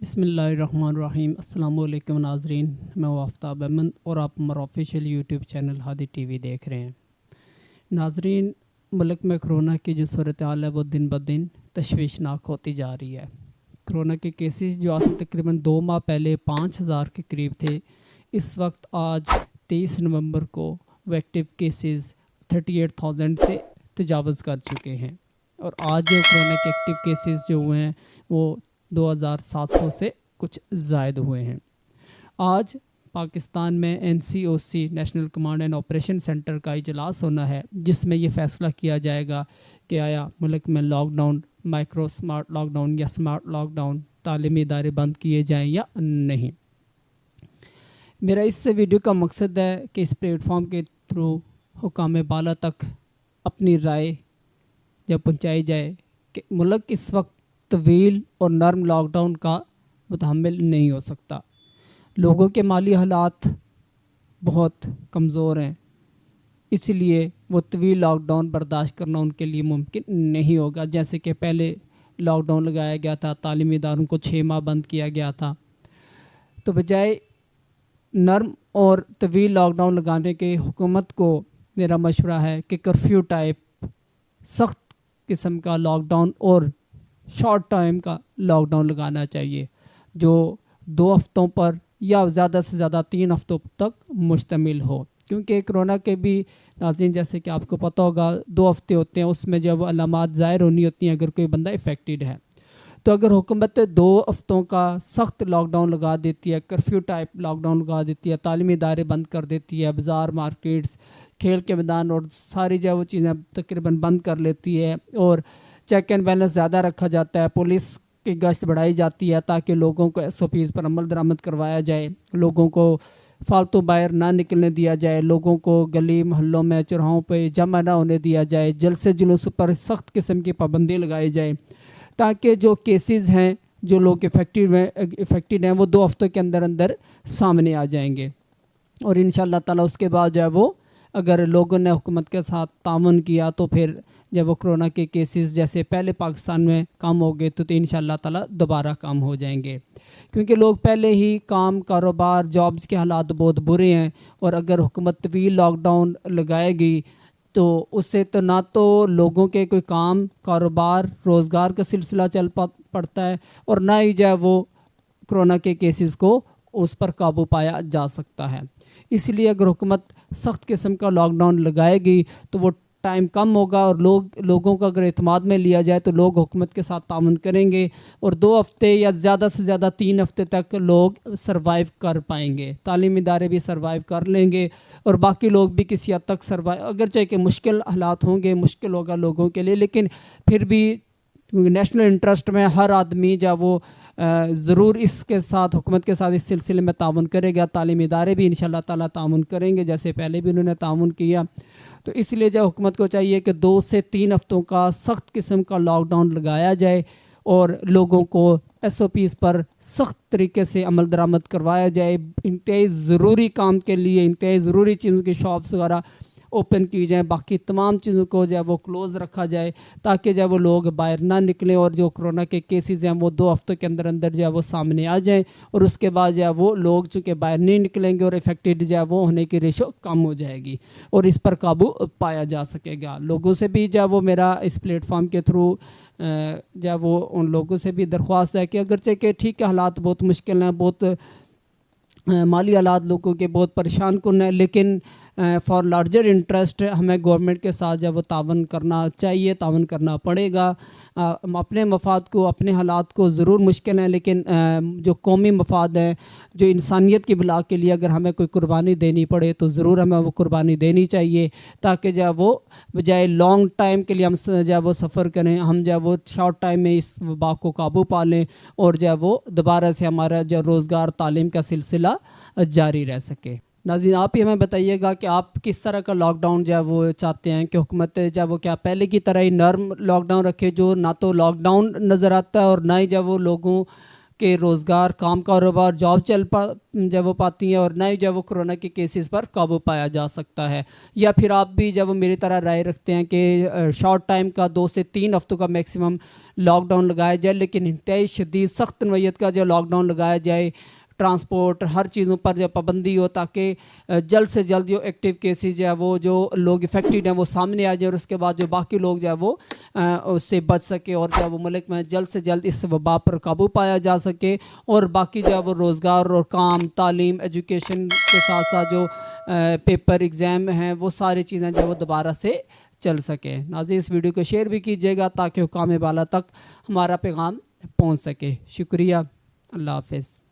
बिस्मिल्लाहिर्रहमानिर्रहीम। अस्सलाम वालेकुम नाज़रीन, मैं हूँ आफ्ताब अहमद और आप हमारा official YouTube channel Hadi TV देख रहे हैं। नाज़रीन, मुल्क में कोरोना की जो सूरत हाल है वो दिन ब दिन तशवीशनाक होती जा रही है। कोरोना के केसेस जो आज से तकरीबन 2 माह पहले 5000 के करीब थे, इस वक्त आज 23 नवंबर को वो एक्टिव केसेस 38,000 से तजावज़ कर चुके हैं और आज जो कोरोना के एक्टिव केसेस जो हुए हैं वो 2700 से कुछ ज़ायद हुए हैं। आज पाकिस्तान में NCOC national command and operation centre का इजलास होना है, जिसमें ये फ़ैसला किया जाएगा कि आया मुल्क में लॉकडाउन, माइक्रो स्मार्ट लॉकडाउन या स्मार्ट लॉकडाउन, तालीमी इदारे बंद किए जाएं या नहीं। मेरा इस वीडियो का मकसद है कि इस प्लेटफॉर्म के थ्रू हुकाम बाला तक अपनी राय जब पहुँचाई जाए कि मुल्क इस वक्त तवील और नरम लॉकडाउन का मुतहम्मिल नहीं हो सकता। लोगों के माली हालात बहुत कमज़ोर हैं, इसलिए वो तवील लॉकडाउन बर्दाश्त करना उनके लिए मुमकिन नहीं होगा। जैसे कि पहले लॉकडाउन लगाया गया था, तालीमी इदारों को 6 माह बंद किया गया था, तो बजाय नरम और तवील लॉकडाउन लगाने के हुकूमत को मेरा मशवरा है कि कर्फ्यू टाइप सख्त किस्म का लॉकडाउन और शॉर्ट टाइम का लॉकडाउन लगाना चाहिए, जो 2 हफ्तों पर या ज़्यादा से ज़्यादा 3 हफ्तों तक मुश्तमिल हो। क्योंकि कोरोना के भी नाज़रीन, जैसे कि आपको पता होगा, 2 हफ्ते होते हैं, उसमें जब अलामात ज़ाहिर होनी होती हैं अगर कोई बंदा इफ़ेक्टेड है। तो अगर हुकूमत 2 हफ्तों का सख्त लॉकडाउन लगा देती है, कर्फ्यू टाइप लॉकडाउन लगा देती है, तालीमी इदारे बंद कर देती है, बाज़ार, मार्केट्स, खेल के मैदान और सारी जो वो चीज़ें तकरीबन बंद कर लेती है और चेक एंड बैलेंस ज़्यादा रखा जाता है, पुलिस की गश्त बढ़ाई जाती है ताकि लोगों को SOPs पर अमल दरामद करवाया जाए, लोगों को फालतू बाहर ना निकलने दिया जाए, लोगों को गली मोहल्लों में चौराहों पे जमा ना होने दिया जाए, जलसे जुलूस पर सख्त किस्म की पाबंदी लगाई जाए, ताकि जो केसेस हैं, जो लोग इफ़ेक्टेड हैं वो 2 हफ्तों के अंदर अंदर सामने आ जाएंगे। और इंशाअल्लाह ताला उसके बाद जो है वो अगर लोगों ने हुकूमत के साथ तावन किया तो फिर जब वो कोरोना के केसेस जैसे पहले पाकिस्तान में कम हो गए तो इंशाअल्लाह ताला दोबारा कम हो जाएंगे। क्योंकि लोग पहले ही काम, कारोबार, जॉब्स के हालात बहुत बुरे हैं और अगर हुकूमत तवील लॉकडाउन लगाएगी तो उससे तो ना तो लोगों के कोई काम, कारोबार, रोज़गार का सिलसिला चल पड़ता है और ना ही जो है वो कोरोना के केसेस को उस पर काबू पाया जा सकता है। इसलिए अगर हुकूमत सख्त किस्म का लॉकडाउन लगाएगी तो वो टाइम कम होगा और लोगों का अगर एतमाद में लिया जाए तो लोग हुकूमत के साथ ताउन करेंगे और 2 हफ्ते या ज़्यादा से ज़्यादा 3 हफ्ते तक लोग सरवाइव कर पाएंगे, तालीमी इदारे भी सरवाइव कर लेंगे और बाकी लोग भी किसी हद तक सरवाइव, अगर चाहे कि मुश्किल हालात होंगे, मुश्किल होगा लोगों के लिए, लेकिन फिर भी नेशनल इंटरेस्ट में हर आदमी जब वो ज़रूर इसके साथ, हुकूमत के साथ इस सिलसिले में ताउन करेगा। तालीमी इदारे भी इंशाअल्लाह ताला ताउन करेंगे, जैसे पहले भी उन्होंने ताउन किया। तो इसलिए जो हुकूमत को चाहिए कि 2 से 3 हफ्तों का सख्त किस्म का लॉकडाउन लगाया जाए और लोगों को SOPs पर सख्त तरीके से अमल दरामद करवाया जाए। इंतहाई ज़रूरी काम के लिए इंतहाई ज़रूरी चीज़ों की शॉप्स वगैरह ओपन की जाए, बाकी तमाम चीज़ों को जो है वो क्लोज़ रखा जाए ताकि जब वो लोग बाहर ना निकलें और जो कोरोना के केसेस हैं वो 2 हफ्तों के अंदर अंदर जो है वो सामने आ जाएं और उसके बाद जो है वो लोग चूँकि बाहर नहीं निकलेंगे और इफ़ेक्टेड जो है वो होने की रेशो कम हो जाएगी और इस पर काबू पाया जा सकेगा। लोगों से भी जो है वो मेरा इस प्लेटफॉर्म के थ्रू जो है वो उन लोगों से भी दरख्वास्त है कि अगरचे कि ठीक है हालात बहुत मुश्किल हैं, बहुत माली हालात लोगों के बहुत परेशान कन है, लेकिन फॉर लार्जर इंटरेस्ट हमें गवर्नमेंट के साथ जब वो तावन करना चाहिए, तावन करना पड़ेगा। अपने मफाद को, अपने हालात को ज़रूर मुश्किल है, लेकिन जो कौमी मफाद है, जो इंसानियत की बिला के लिए अगर हमें कोई कुर्बानी देनी पड़े तो ज़रूर हमें वो कुर्बानी देनी चाहिए ताकि जब वो बजाय लॉन्ग टाइम के लिए हम जब वो सफ़र करें, हम जब वो शॉर्ट टाइम में इस वबा को काबू पा लें और जब वो दोबारा से हमारा जो रोज़गार, तालीम का सिलसिला जारी रह सके। नाज़रीन, आप ही हमें बताइएगा कि आप किस तरह का लॉकडाउन जो है वो चाहते हैं कि हुकूमत जब वो क्या पहले की तरह ही नर्म लॉकडाउन रखे, जो ना तो लॉकडाउन नज़र आता है और ना ही जब वो लोगों के रोज़गार, काम, कारोबार, जॉब जब वो पाती हैं और ना ही जब वो कोरोना के केसेस पर काबू पाया जा सकता है। या फिर आप भी जब वो मेरी तरह राय रखते हैं कि शॉर्ट टाइम का 2 से 3 हफ्तों का मैक्सिमम लॉकडाउन लगाया जाए, लेकिन इंतहाई शदीद सख्त नौयत का जो लॉकडाउन लगाया जाए, ट्रांसपोर्ट हर चीज़ों पर जो पाबंदी हो, ताकि जल्द से जल्द जो एक्टिव केसेस जो है वो जो लोग इफेक्टेड हैं वो सामने आ जाए, और उसके बाद जो बाकी लोग जो है वो उससे बच सके, और जो है वो मुल्क में जल्द से जल्द इस वबा पर काबू पाया जा सके, और बाकी जो है वो रोज़गार और काम, तालीम, एजुकेशन के साथ साथ जो पेपर एग्ज़ाम हैं वो सारी चीज़ें जो है वो दोबारा से चल सके। नाज़रीन, इस वीडियो को शेयर भी कीजिएगा ताकि हुकाम बाला तक हमारा पैगाम पहुँच सके। शुक्रिया, अल्लाह हाफ़िज़।